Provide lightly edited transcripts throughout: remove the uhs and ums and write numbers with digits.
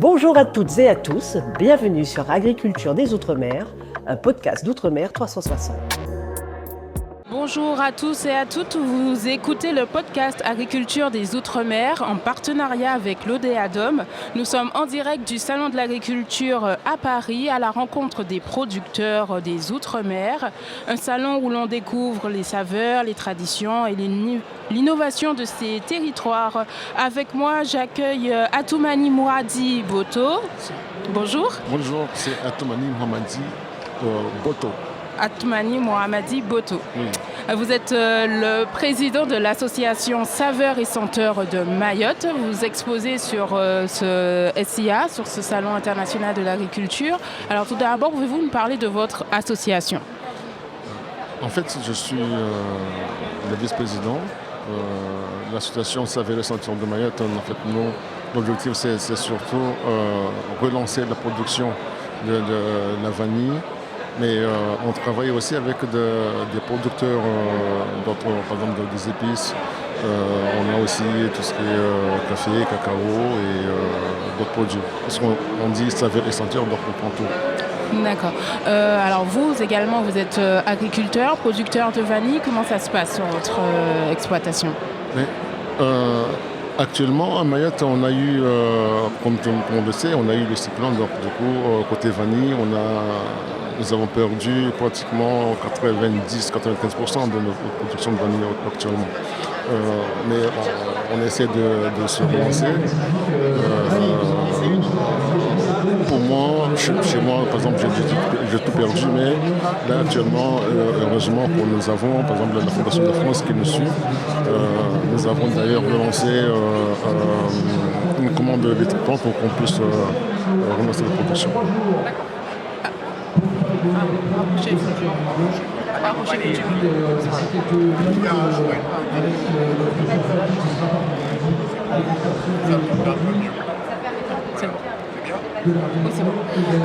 Bonjour à toutes et à tous, bienvenue sur Agriculture des Outre-mer, un podcast d'Outre-mer 360. Bonjour à tous et à toutes, vous écoutez le podcast Agriculture des Outre-mer en partenariat avec l'Odéadom. Nous sommes en direct du Salon de l'Agriculture à Paris à la rencontre des producteurs des Outre-mer. Un salon où l'on découvre les saveurs, les traditions et l'innovation de ces territoires. Avec moi, j'accueille Atoumani Mouradi Boto. Bonjour. Bonjour, c'est Atoumani Mohamadi Boto. Atoumani Mohamadi Boto. Oui. Vous êtes le président de l'association Saveurs et Senteurs de Mayotte. Vous exposez sur ce SIA, sur ce Salon international de l'agriculture. Alors tout d'abord, pouvez-vous nous parler de votre association? En fait, je suis le vice-président de l'association Saveurs et Senteurs de Mayotte. En fait, l'objectif, c'est surtout relancer la production de la vanille. Mais on travaille aussi avec des producteurs, par exemple des épices. On a aussi tout ce qui est café, cacao et d'autres produits. Parce qu'on dit saveur et senteur, donc on prend tout. D'accord. Alors vous également, vous êtes agriculteur, producteur de vanille. Comment ça se passe sur votre exploitation? Mais, actuellement, à Mayotte, on a eu, comme on le sait, on a eu le cyclone. Donc du coup, côté vanille, nous avons perdu pratiquement 90-95% de notre production de vanille actuellement. Mais on essaie de se relancer. Pour moi, chez moi, par exemple, j'ai tout perdu, mais là actuellement, heureusement que nous avons, par exemple, la Fondation de France qui nous suit. Nous avons d'ailleurs relancé une commande de traitement pour qu'on puisse relancer la production.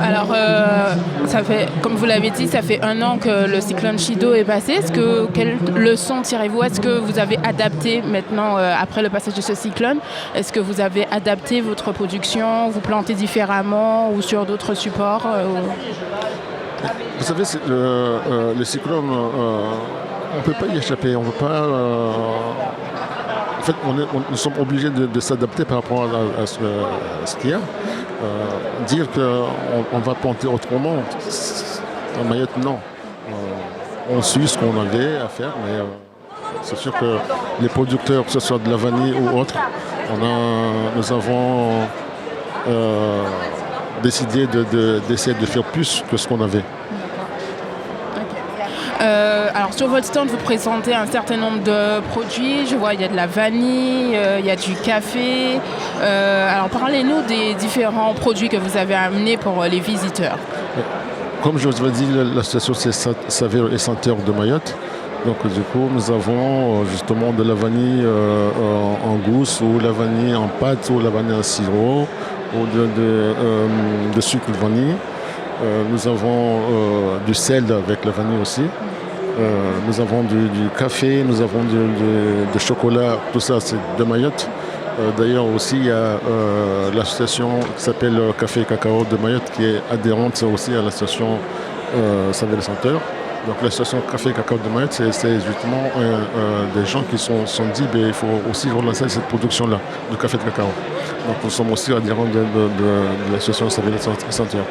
Alors, ça fait, comme vous l'avez dit, ça fait 1 an que le cyclone Chido est passé. Quelles leçons tirez-vous? Est-ce que vous avez adapté maintenant, après le passage de ce cyclone, est-ce que vous avez adapté votre production, vous plantez différemment ou sur d'autres supports Vous savez, le cyclone, on ne peut pas y échapper. On peut pas. En fait, nous sommes obligés de s'adapter par rapport à ce qu'il y a. Dire qu'on va planter autrement, en Mayotte, non. On suit ce qu'on avait à faire, mais c'est sûr que les producteurs, que ce soit de la vanille ou autre, nous avons décidé d'essayer de faire plus que ce qu'on avait. Alors sur votre stand, vous présentez un certain nombre de produits. Je vois il y a de la vanille, il y a du café. Alors parlez-nous des différents produits que vous avez amenés pour les visiteurs. Comme je vous l'ai dit, l'association c'est Saveurs et Senteurs de Mayotte. Donc du coup, nous avons justement de la vanille en gousse, ou la vanille en pâte, ou la vanille en sirop, ou de sucre de vanille. Nous avons du sel avec la vanille aussi. Nous avons du café, nous avons du chocolat, tout ça c'est de Mayotte. D'ailleurs aussi il y a l'association qui s'appelle Café et Cacao de Mayotte qui est adhérente aussi à l'association Saveurs et Senteurs. Donc l'association Café et Cacao de Mayotte, c'est justement des gens qui se sont dit il faut aussi relancer cette production-là, du café de cacao. Donc nous sommes aussi adhérents de l'association Saveurs et Senteurs.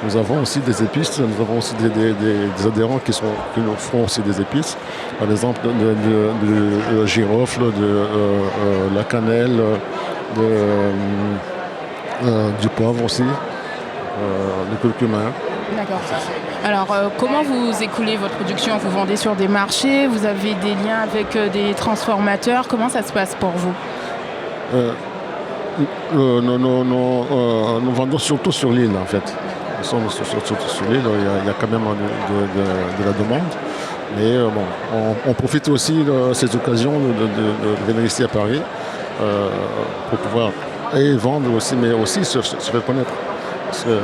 Nous avons aussi des épices, nous avons aussi des adhérents qui nous font aussi des épices. Par exemple de girofle, de la cannelle, du poivre aussi, du curcuma. D'accord. Alors, comment vous écoulez votre production? Vous vendez sur des marchés? Vous avez des liens avec des transformateurs? Comment ça se passe pour vous? Nous vendons surtout sur l'île, en fait. Nous sommes surtout sur l'île, il y a quand même de la demande. Mais on profite aussi de cette occasion de venir ici à Paris pour pouvoir vendre aussi, mais aussi se faire connaître. Parce que,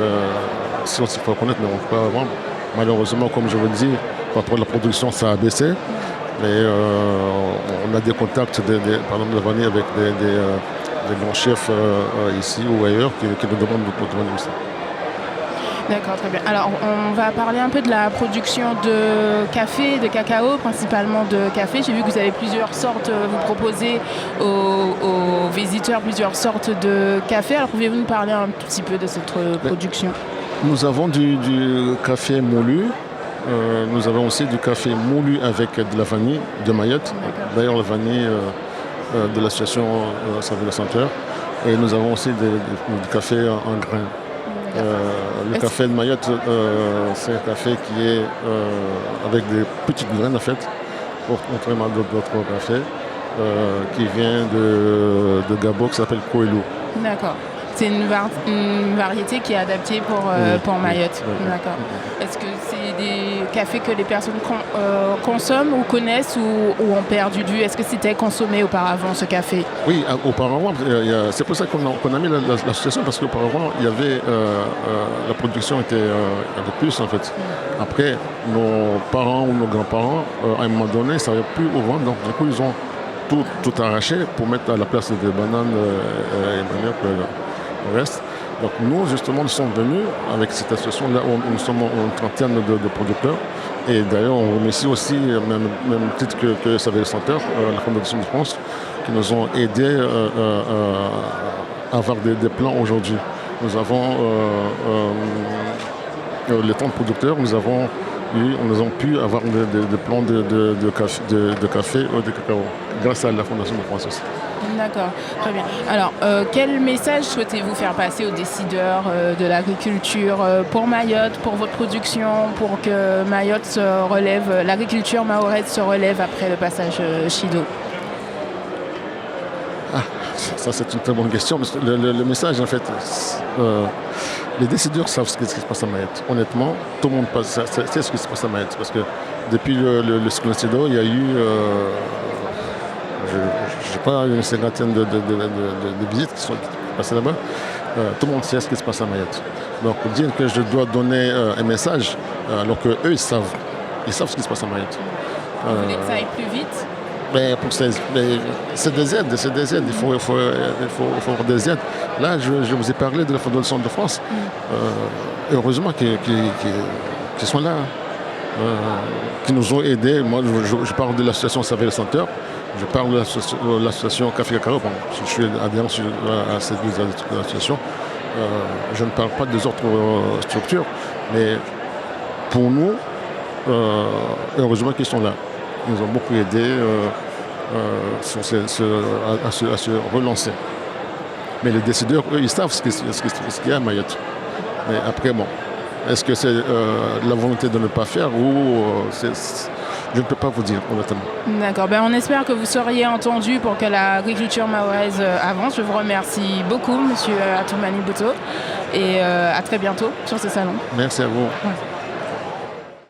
si on se fait connaître, mais on ne peut pas vendre. Malheureusement, comme je vous le dis, par rapport à la production, ça a baissé. Mais on a des contacts, par exemple, de la vanille avec des grands chefs ici ou ailleurs qui nous demandent de venir aussi. D'accord, très bien. Alors, on va parler un peu de la production de café, de cacao, principalement de café. J'ai vu que vous avez plusieurs sortes, vous proposez aux visiteurs plusieurs sortes de café. Alors, pouvez-vous nous parler un petit peu de cette production? Nous avons du café moulu. Nous avons aussi du café moulu avec de la vanille de Mayotte. D'ailleurs, la vanille de l'association Saveur Senteur. Et nous avons aussi du café en grains. Le café de Mayotte, c'est un café qui est avec des petites graines en fait, contrairement à d'autres cafés, qui vient de Gabon, qui s'appelle Koelou. D'accord. C'est une variété qui est adaptée pour Mayotte. Oui. D'accord. Est-ce que c'est des cafés que les personnes consomment ou connaissent ou ont perdu de vue? Est-ce que c'était consommé auparavant, ce café? Oui, auparavant, c'est pour ça qu'on a mis l'association, parce qu'auparavant, il y avait la production était un peu plus en fait. Après, nos parents ou nos grands-parents, à un moment donné, ne savaient plus où vendre, donc du coup, ils ont tout arraché pour mettre à la place des bananes et manioc le reste. Donc nous, justement, nous sommes venus avec cette association-là, nous sommes une trentaine de producteurs. Et d'ailleurs, on remercie aussi, même titre que Saveur Senteur, la Fondation de France, qui nous ont aidés à avoir des plans aujourd'hui. Nous avons les 30 producteurs, nous avons pu avoir des plans de café ou de cacao, grâce à la Fondation de France aussi. D'accord, très bien. Alors, quel message souhaitez-vous faire passer aux décideurs de l'agriculture pour Mayotte, pour votre production, pour que Mayotte se relève, l'agriculture mahoraise se relève après le passage Chido? Ça, c'est une très bonne question. Parce que le message, en fait, les décideurs savent ce qui se passe à Mayotte. Honnêtement, tout le monde sait ce qui se passe à Mayotte. Parce que depuis le cyclone Chido, il y a eu, je sais pas, une cinquantaine de visites qui sont passées là-bas. Tout le monde sait ce qui se passe à Mayotte. Donc, dire que je dois donner un message, alors qu'eux, ils savent ce qui se passe à Mayotte. Vous voulez que ça aille plus vite? C'est des aides, il faut avoir des aides. Là, je vous ai parlé de la Fondation de France. Heureusement qu'ils sont là, qui nous ont aidés. Moi, je parle de l'association Saveur Senteur, je parle de l'association Café Cacao. Bon, je suis adhérent à ces deux associations. Je ne parle pas des autres structures, mais pour nous, heureusement qu'ils sont là. Ils nous ont beaucoup aidés à se relancer. Mais les décideurs, eux, ils savent ce qu'il y a à Mayotte. Mais après, bon, est-ce que c'est la volonté de ne pas faire ou je ne peux pas vous dire, honnêtement. D'accord. On espère que vous seriez entendu pour que l'agriculture mahoraise avance. Je vous remercie beaucoup, Monsieur Atoumani Bouto, et à très bientôt sur ce salon. Merci à vous. Ouais.